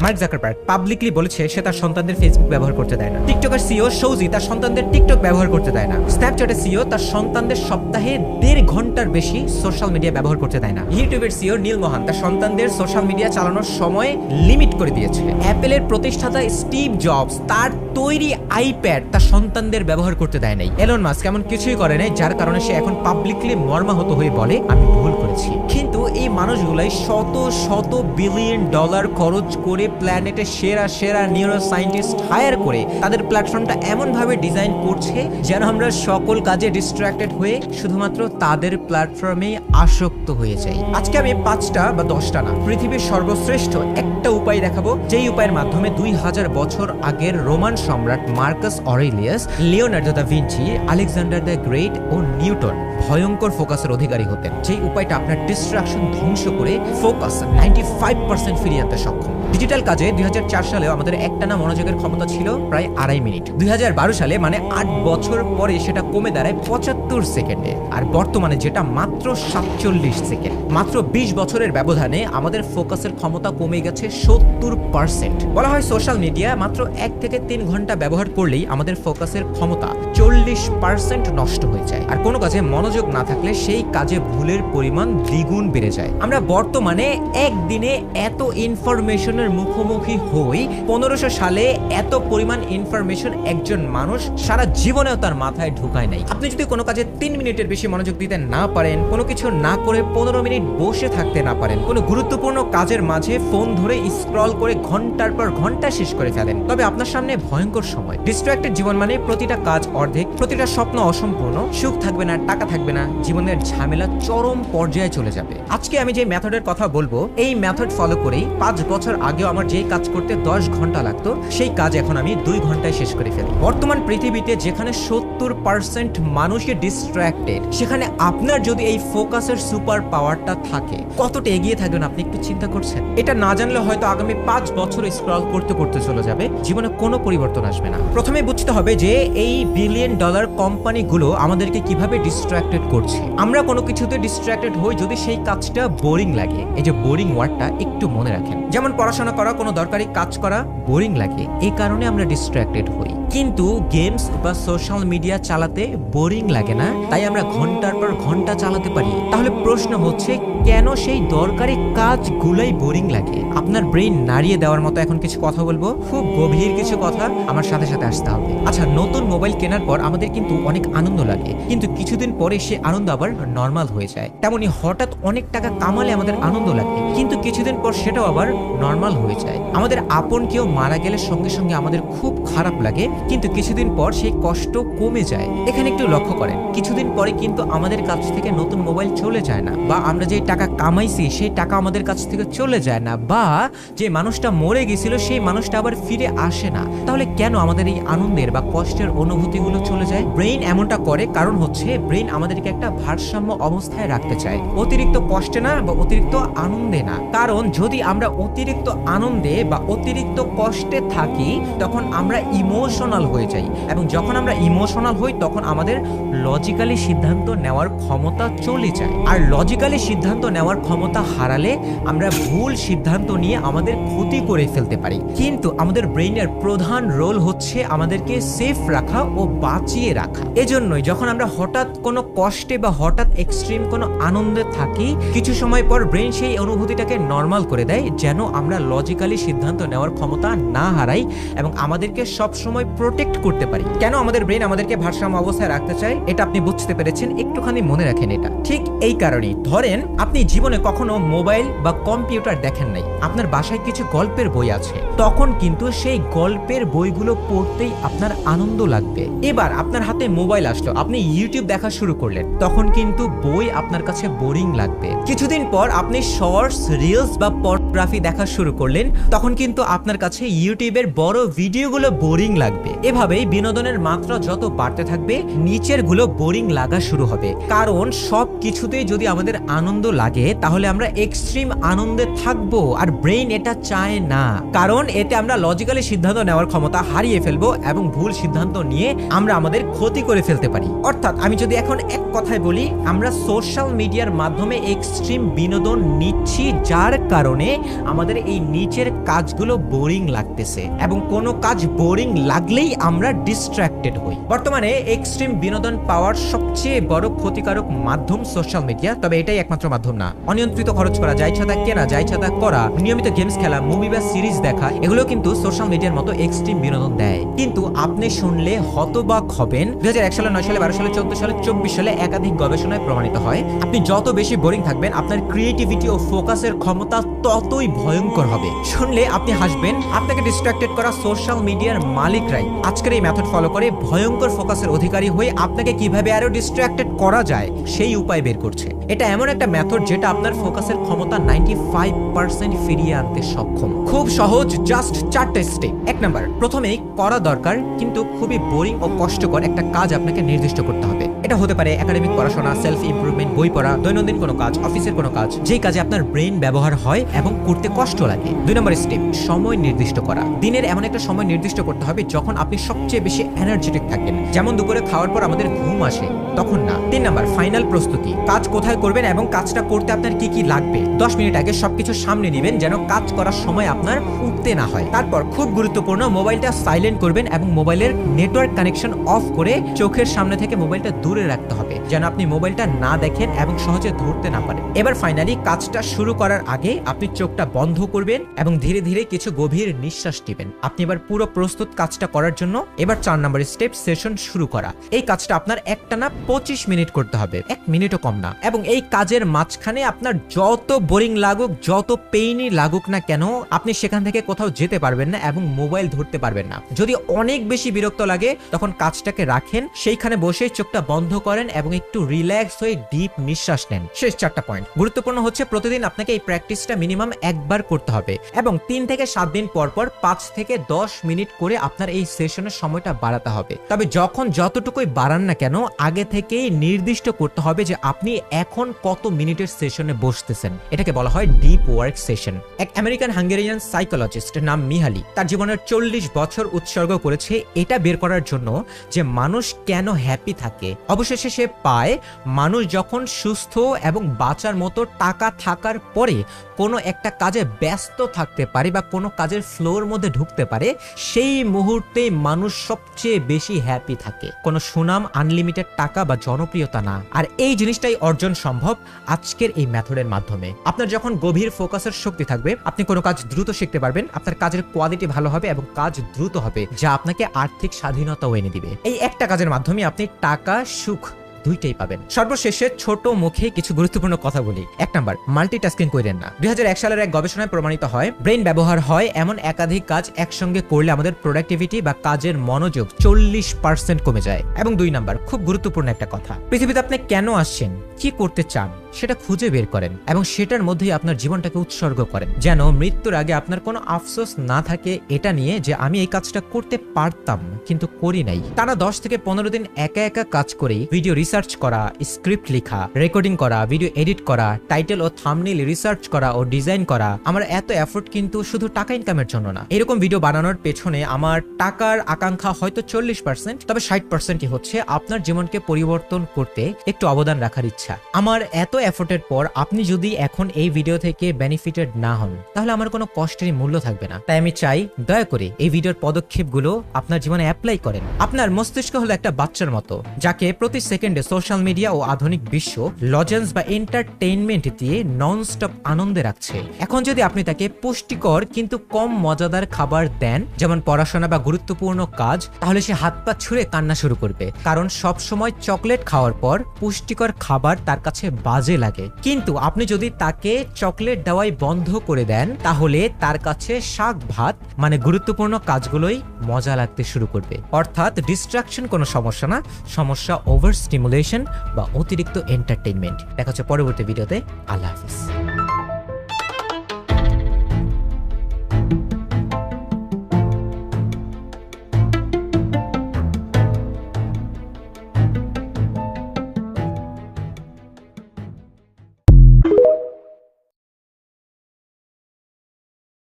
Mark Zuckerberg publicly বলেছে সে তার সন্তানদের ফেসবুক ব্যবহার করতে দেয় না। টিকটকের সিও সৌজি তার সন্তানদের টিকটক ব্যবহার করতে দেয় না। স্ন্যাপচ্যাটের সিও তার সন্তানদের সপ্তাহে 1.5 ঘন্টার বেশি সোশ্যাল মিডিয়া ব্যবহার করতে দেয় না। ইউটিউবের সিও নীল মোহন তার সন্তানদের সোশ্যাল মিডিয়া চালানোর সময় লিমিট করে দিয়েছে। অ্যাপেলের প্রতিষ্ঠাতা স্টিভ জবস তার তৈরি আইপ্যাড তার সন্তানদের ব্যবহার করতে দেয় নাই। এলন মাস্ক এমন কিছুই করে নাই যার কারণে সে এখন পাবলিকলি মর্মাহত হয়ে বলে আমি ভুল করেছি। কিন্তু এই মানুষগুলাই শত শত বিলিয়ন ডলার খরচ করে প্ল্যানেটের সেরা সেরা নিউরো সায়েন্টিস্ট হায়ার করে তাদের প্ল্যাটফর্মটা এমন ভাবে ডিজাইন করছে যেন আমরা সকল কাজে ডিস্ট্রাক্টেড হয়ে শুধুমাত্র তাদের প্ল্যাটফর্মে আসক্ত হয়ে যাই। আজকে আমি 5টা বা 10টা না, পৃথিবীর সর্বশ্রেষ্ঠ একটা উপায় দেখাবো, যেই উপায়ের মাধ্যমে 2000 বছর আগের রোমান সম্রাট Marcus Aurelius, Leonardo da Vinci, Alexander the Great ও নিউটন ভয়ঙ্কর ফোকাসের অধিকারী হতেন। যেই উপায়টা আপনার ডিস্ট্রাকশন ধ্বংস করে ফোকাস 95% ফিরিয়ে আনতে সক্ষম। ডিজিটাল কাজে 2004 সালেও আমাদের একটানা মনোযোগের ক্ষমতা ছিল প্রায় 2.5 মিনিট। 2012 সালে মানে 8 বছর পরে সেটা কমে দাঁড়ায় 75 সেকেন্ডে। আর বর্তমানে যেটা মাত্র 47 সেকেন্ড। মাত্র 20 বছরের ব্যবধানে আমাদের ফোকাসের ক্ষমতা কমে গেছে 70%। বলা হয় সোশ্যাল মিডিয়া মাত্র 1 থেকে 3 ঘন্টা ব্যবহার করলেই আমাদের ফোকাসের ক্ষমতা 40% নষ্ট হয়ে যায়। আর কোনো কাজে মনোযোগ না থাকলে সেই কাজে ভুলের পরিমাণ দ্বিগুণ বেড়ে যায়। আমরা বর্তমানে একদিনে এত ইনফরমেশনের মুখোমুখি হই, 1500 সালে এত পরিমাণ ইনফরমেশন একজন মানুষ সারা জীবনেও তার মাথায় ঢুকায় নাই। আপনি যদি কোনো কাজে 3 মিনিটের বেশি মনোযোগ দিতে না পারেন, কোনো কিছু না করে 15 মিনিট বসে থাকতে না পারেন, কোনো গুরুত্বপূর্ণ কাজের মাঝে ফোন ধরে স্ক্রল করে ঘন্টার পর ঘন্টা শেষ করে ফেলেন, তবে আপনার সামনে ভয়ঙ্কর সময়। ডিস্ট্রাক্টেড জীবন মানে প্রতিটা কাজ অর্ধেক, প্রতিটা স্বপ্ন অসম্পূর্ণ, সুখ থাকবে না, টাকা থাকবে না, জীবনের ঝামেলা চরম পর্যায়ে চলে যাবে। আজকে আমি যে মেথডের কথা বলবো, এই মেথড ফলো করেই 5 বছর আগেও আমার যে কাজ করতে 10 ঘন্টা লাগতো, সেই কাজ এখন আমি 2 ঘন্টায় শেষ করে ফেলি। বর্তমান পৃথিবীতে যেখানে 70% মানুষই ডিস্ট্রাক্টেড, সেখানে আপনার যদি এই ফোকাসের সুপার পাওয়ারটা থাকে, কতটা এগিয়ে থাকবেন আপনি একটু চিন্তা করছেন? এটা না জানলে হয়তো আগামী 5 বছর স্ক্রল করতে করতে চলে যাবে, জীবনে কোনো পরিবর্তন আসবে না। প্রথমে বুঝতে হবে যে এই বিলিয়ন ডলার কোম্পানিগুলো আমাদেরকে কিভাবে ডিস্ট্রাক্টেড করছে। আমরা কোনো কিছুতে ডিস্ট্রাক্টেড হই যদি সেই কাজটা বোরিং লাগে। এই যে বোরিং ওয়ার্ডটা একটু মনে রাখেন। যেমন পড়াশোনা করা, কোনো দরকারি কাজ করা বোরিং লাগে, এই কারণে আমরা ডিস্ট্রাক্টেড হই। কিন্তু গেমস বা সোশ্যাল মিডিয়া চালাতে বোরিং লাগে না, তাই আমরা ঘন্টার পর ঘন্টা চালাতে পারি। তাহলে প্রশ্ন হচ্ছে কেন সেই দরকারি কাজগুলাই বোরিং লাগে? আপনার ব্রেইন নাড়িয়ে দেওয়ার মতো এখন কিছু কথা বলবো, খুব গভীর কিছু কথা, আমার সাথে সাথে আসতে হবে। আচ্ছা, নতুন মোবাইল কেনার পর আমাদের কিন্তু অনেক আনন্দ লাগে, কিন্তু কিছুদিন পরে সে আনন্দ আবার নর্মাল হয়ে যায়। তেমনি হঠাৎ অনেক টাকা কামালে আমাদের আনন্দ লাগে, কিন্তু কিছুদিন পর সেটাও আবার নর্মাল হয়ে যায়। আমাদের আপন কেউ মারা গেলে সঙ্গে সঙ্গে আমাদের খুব খারাপ লাগে, কিন্তু কিছুদিন পর সেই কষ্ট কমে যায়। এখানে একটু লক্ষ্য করেন, কিছুদিন পরে কিন্তু আমাদের কাছ থেকে নতুন মোবাইল চলে যায় না, বা আমরা যে টাকা কামাইছি সেই টাকা আমাদের কাছ থেকে চলে যায় না, বা যে মানুষটা মরে গেছিল সেই মানুষটা আবার ফিরে আসে না। তাহলে কেন আমাদের এই আনন্দের বা কষ্টের অনুভূতিগুলো চলে যায়? ব্রেইন এমনটা করে কারণ হচ্ছে ব্রেইন আমাদেরকে একটা ভারসাম্য অবস্থায় রাখতে চায়, অতিরিক্ত কষ্টে না বা অতিরিক্ত আনন্দে না। কারণ যদি আমরা অতিরিক্ত আনন্দে বা অতিরিক্ত কষ্টে থাকি তখন আমরা ইমোশনাল হয়ে যাই, এবং যখন আমরা ইমোশনাল হই তখন আমাদের লজিক্যালি সিদ্ধান্ত নেওয়ার ক্ষমতা চলে যায়। আর লজিক্যালি সিদ্ধান্ত নেওয়ার ক্ষমতা হারালে আমরা ভুল সিদ্ধান্ত নিয়ে আমাদের ক্ষতি করে ফেলতে পারি। কিন্তু আমাদের ব্রেইনের প্রধান রোল হচ্ছে আমাদেরকে সেফ রাখা ও বাঁচিয়ে রাখা। এজন্যই যখন আমরা হঠাৎ কোনো কষ্টে বা হঠাৎ এক্সট্রিম কোনো আনন্দে থাকি, কিছু সময় পর ব্রেইন সেই অনুভূতিটাকে নর্মাল করে দেয়, যেন আমরা লজিক্যালি সিদ্ধান্ত নেওয়ার ক্ষমতা না হারাই এবং আমাদেরকে সব সময় প্রোটেক্ট করতে পারি। কেন আমাদের ব্রেইন আমাদেরকে ভারসাম্য অবস্থায় রাখতে চায় এটা আপনি বুঝতে পেরেছেন? একটুখানি মনে রাখেন এটা। ঠিক এই কারণেই ধরেন আপনি জীবনে কখনো মোবাইল বা কম্পিউটার দেখেন নাই, আপনার বাসায় কিছু গল্পের বই আছে, তখন কিন্তু সেই গল্পের বইগুলো পড়তেই আপনার আনন্দ লাগবে। এবার আপনার হাতে মোবাইল আসলো, আপনি ইউটিউব দেখা শুরু করলেন, তখন কিন্তু বই আপনার কাছে বোরিং লাগবে। কিছুদিন পর আপনি শর্টস, রিলস বা পর্নোগ্রাফি দেখা শুরু করলেন, তখন কিন্তু আপনার কাছে ইউটিউবের বড় ভিডিওগুলো বোরিং লাগবে। এভাবেই বিনোদনের মাত্রা যত বাড়তে থাকবে নিচের গুলো বোরিং লাগা শুরু হবে। কারণ সব কিছুতেই যদি আমাদের আনন্দ লাগে তাহলে আমরা এক্সট্রিম আনন্দে থাকবো, আর ব্রেইন এটা চায় না। কারণ এতে আমরা লজিক্যালি সিদ্ধান্ত নেওয়ার ক্ষমতা হারিয়ে ফেলবো এবং ভুল সিদ্ধান্ত নিয়ে আমরা আমাদের ক্ষতি করে ফেলতে পারি। অর্থাৎ আমি যদি এখন এক কথায় বলি, আমরা সোশ্যাল মিডিয়ার মাধ্যমে এক্সট্রিম বিনোদন নিচ্ছি, যার কারণে আমাদের এই নিচের কাজগুলো বোরিং লাগতেছে, এবং কোনো কাজ বোরিং লাগলেই আমরা ডিস্ট্রাক্টেড হই। বর্তমানে এক্সট্রিম বিনোদন পাওয়ার সবচেয়ে বড় ক্ষতিকারক মাধ্যম সোশ্যাল মিডিয়া। তবে এটাই একমাত্র মাধ্যম না। অনিয়ন্ত্রিত খরচ করা, যা ইচ্ছা তা কেনা, যা ইচ্ছা তা করা, নিয়মিত গেমস খেলা, মুভি বা সিরিজ দেখা, এগুলো কিন্তু সোশ্যাল মিডিয়ার মতো এক্সট্রিম বিনোদন দেয়। কিন্তু আপনি শুনলে হতবাক হবেন, 2001 সালে, 9 সালে, 12 সালে, 14 সালে, 24 সালে একাধিক গবেষণায় প্রমাণিত হয়, আপনি যত বেশি বোরিং থাকবেন আপনার ক্রিয়েটিভিটি ও ফোকাসের ক্ষমতা ততই ভয়ঙ্কর হবে। শুনলে আপনি হাসবেন, আপনাকে ডিস্ট্রাক্টেড করা সোশ্যাল মিডিয়ার মালিকরাই আজকের এই মেথড ফলো করে ভয়ঙ্কর ফোকাসের অধিকারী হয়ে আপনাকে কিভাবে আরো ডিস্ট্রাক্টেড করা যায় সেই উপায় বের করছে। এটা এমন একটা মেথড যেটা আপনার ফোকাসের ক্ষমতা 95% ফিরিয়ে আনতে সক্ষম। খুব সহজ, জাস্ট 4টা স্টেপ। 1 নাম্বার, প্রথমেই করা দরকার কিন্তু খুবই বোরিং ও কষ্টকর একটা কাজ আপনাকে নির্দিষ্ট করতে হবে। এটা হতে পারে একাডেমিক পড়াশোনা, সেলফ ইমপ্রুভমেন্ট, বই পড়া, দৈনন্দিন কোনো কাজ, অফিসের কোনো কাজ, যেই কাজে আপনার ব্রেন ব্যবহার হয় এবং করতে কষ্ট লাগে। 2 নম্বর স্টেপ, সময় নির্দিষ্ট করা। দিনের এমন একটা সময় নির্দিষ্ট করতে হবে যখন আপনি সবচেয়ে বেশি এনার্জেটিক থাকেন, যেমন দুপুরে খাওয়ার পর আমাদের ঘুম আসে তখন না। 3 নাম্বার, ফাইনাল প্রস্তুতি। কাজ কোথায় করবেন এবং কাজটা করতে আপনার কি কি লাগবে 10 মিনিট আগে সবকিছু সামনে নেবেন যেন কাজ করার সময় আপনার উঠতে না হয়। তারপর খুব গুরুত্বপূর্ণ, মোবাইলটা সাইলেন্ট করবেন এবং মোবাইলের নেটওয়ার্ক কানেকশন অফ করে চোখের সামনে থেকে মোবাইলটা দূরে রাখতে হবে যেন আপনি মোবাইলটা না দেখেন এবং সহজে ধরতে না পারেন। এবার ফাইনালি কাজটা শুরু করার আগে আপনি চোখটা বন্ধ করবেন এবং ধীরে ধীরে কিছু গভীর নিঃশ্বাস নেবেন। আপনি এবার পুরো প্রস্তুত কাজটা করার জন্য। এবার 4 নম্বর স্টেপ, সেশন শুরু করা। এই কাজটা আপনার একটানা 25 মিনিট করতে হবে, 1 মিনিটও কম না। এবং এই কাজের মাঝখানে আপনার যত বোরিং লাগুক, যত পেইনই লাগুক না কেন, আপনি সেখান থেকে কোথাও যেতে পারবেন না এবং মোবাইল ধরতে পারবেন না। যদি অনেক বেশি বিরক্ত লাগে তখন কাজটাকে রাখেন, সেইখানে বসে চোখটা বন্ধ করেন এবং একটু রিল্যাক্স হয়ে ডিপ নিঃশ্বাস নেন। শেষ 4টা পয়েন্ট গুরুত্বপূর্ণ হচ্ছে, প্রতিদিন আপনাকে এই প্র্যাকটিসটা মিনিমাম একবার করতে হবে এবং 3 থেকে 7 দিন পর পর 5 থেকে 10 মিনিট করে আপনার এই সেশনের সময়টা বাড়াতে হবে। তবে যখন যতটুকুই বাড়ান না কেন, আগে থেকেই নির্দিষ্ট করতে হবে যে আপনি এখন কত মিনিটের সেশনে বসতেছেন। এটাকে বলা হয় ডিপ ওয়ার্ক সেশন। এক আমেরিকান হাঙ্গেরিয়ান সাইকোলজিস্ট নাম মিহালি তার জীবনের 40 বছর উৎসর্গ করেছে এটা বের করার জন্য যে মানুষ কেন হ্যাপি থাকে। অবশেষে সে পায়, মানুষ যখন সুস্থ এবং বাঁচার মতো টাকা থাকার পরে কোনো একটা কাজে ব্যস্ত থাকতে পারে বা কোনো কাজের ফ্লোর মধ্যে ঢুকতে পারে, সেই মুহূর্তে মানুষ সবচেয়ে বেশি হ্যাপি থাকে। কোনো সুনাম, আনলিমিটেড টাকা বা জনপ্রিয়তা না। আর এই জিনিসটাই অর্জন সম্ভব আজকের এই মেথডের মাধ্যমে। আপনার যখন গভীর ফোকাসের শক্তি থাকবে, আপনি কোনো কাজ দ্রুত শিখতে পারবেন, আপনার কাজের কোয়ালিটি ভালো হবে এবং কাজ দ্রুত হবে, যা আপনাকে আর্থিক স্বাধীনতাও এনে দিবে। এই একটা কাজের মাধ্যমে আপনি টাকা, সুখ দুইটাই পাবেন। সর্বশেষে ছোট মুখে কিছু গুরুত্বপূর্ণ কথা বলি। 1 নাম্বার, মাল্টিটাস্কিং করেন না। 2001 সালের এক গবেষণায় প্রমাণিত হয়, ব্রেন ব্যবহার হয় এমন একাধিক কাজ একসঙ্গে করলে আমাদের প্রোডাক্টিভিটি বা কাজের মনোযোগ 40% কমে যায়। এবং 2 নাম্বার, খুব গুরুত্বপূর্ণ একটা কথা, পৃথিবীতে আপনি কেন আসছেন, কি করতে চান সেটা খুঁজে বের করেন এবং সেটার মধ্যেই আপনার জীবনটাকে উৎসর্গ করেন, যেন মৃত্যুর আগে আপনার কোনো আফসোস না থাকে এটা নিয়ে যে আমি এই কাজটা করতে পারতাম কিন্তু করি নাই। টানা 10 থেকে 15 দিন একা একা কাজ করেই ভিডিও রিসার্চ করা, স্ক্রিপ্ট লেখা, রেকর্ডিং করা, ভিডিও এডিট করা, টাইটেল ও থাম্বনেইল রিসার্চ করা ও ডিজাইন করা। আমার এত এফোর্ট কিন্তু শুধু টাকা ইনকামের জন্য না। এরকম ভিডিও বানানোর পেছনে আমার টাকার আকাঙ্ক্ষা হয়তো 40%, তবে 60%ই হচ্ছে আপনার জীবনকে পরিবর্তন করতে একটু অবদান রাখার ইচ্ছা। আমার এত এফোর্টের পর আপনি যদি এখন এই ভিডিও থেকে বেনিফিটেড না হন, তাহলে আমার কোনো কষ্টেরই মূল্য থাকবে না। তাই আমি চাই দয়া করে এই ভিডিওর পদক্ষেপগুলো আপনার জীবনে অ্যাপ্লাই করেন। আপনার মস্তিষ্ক হলো একটা বাচ্চার মতো, যাকে প্রতি সেকেন্ডে সোশ্যাল মিডিয়া ও আধুনিক বিশ্ব লজেন্স বা এন্টারটেইনমেন্ট দিয়ে ননস্টপ আনন্দে রাখছে। এখন যদি আপনি তাকে পুষ্টিকর কিন্তু কম মজাদার খাবার দেন, যেমন পড়াশোনা বা গুরুত্বপূর্ণ কাজ, তাহলে সে হাত পা ছুঁড়ে কান্না শুরু করবে। কারণ সব সময় চকলেট খাওয়ার পর পুষ্টিকর খাবার তার কাছে বাজে লাগে। কিন্তু আপনি যদি তাকে চকলেট দেওয়াই বন্ধ করে দেন, তাহলে তার কাছে শাক ভাত মানে গুরুত্বপূর্ণ কাজগুলোই মজা লাগতে শুরু করবে। অর্থাৎ ডিস্ট্রাকশন কোনো সমস্যা না, সমস্যা ওভার স্টিমুলেশন বা অতিরিক্ত এন্টারটেইনমেন্ট। দেখা হচ্ছে পরবর্তী ভিডিওতে। আল্লাহ হাফিজ।